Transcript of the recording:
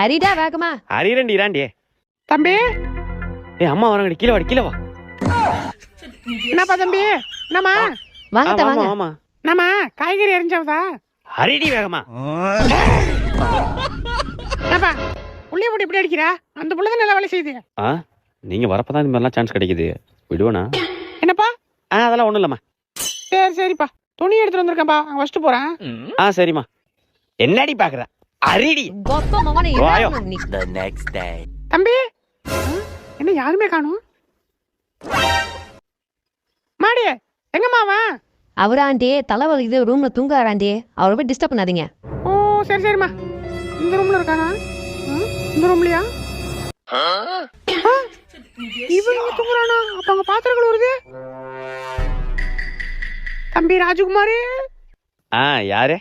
அரிடா வேகமா. அரியரண்டி இராண்டி. தம்பி ஏய் அம்மா வரங்கடி, கீழே வாடி, கீழே வா. என்னப்பா தம்பி? என்னம்மா வாங்கத்த ஆமா வாங்க. ஆமா. என்னம்மா காய்கறி எரிஞ்சாவதா? அரிடி வேகமா. என்னப்பா புள்ளைய போட்டு இப்படி அடிக்கிறா? அந்த புள்ள தான் நல்லா வேலை செய்யுது. நீங்க வரப்பதான் இந்த மாதிரிலாம் சான்ஸ் கிடைக்குது. விடுவேனா? என்னப்பா? அதெல்லாம் ஒண்ணும் இல்லம்மா. சரிப்பா, துணி எடுத்துட்டு வந்திருக்கேன்ப்பா, அங்க வச்சுட்டு போறேன். சரிம்மா. என்னடி பாக்குற? அரிடி. கொப்ப மவனே வாயோ. நீ. The next day. தம்பி என்ன யாருமே காணும்? மாடி எங்கம்மா அவன்? அவராண்டி தலைவர் இது ரூம்ல தூங்குறாண்டி. அவரை போய் டிஸ்டர்ப் பண்ணாதீங்க. ஓ சரிம்மா. இந்த ரூம்ல இருக்கானா? இந்த ரூம்லயா? இவன் இங்க தூங்குறானா? அப்ப அங்க பாத்திரங்கள் வருது. தம்பி ராஜகுமாரி. யாரு?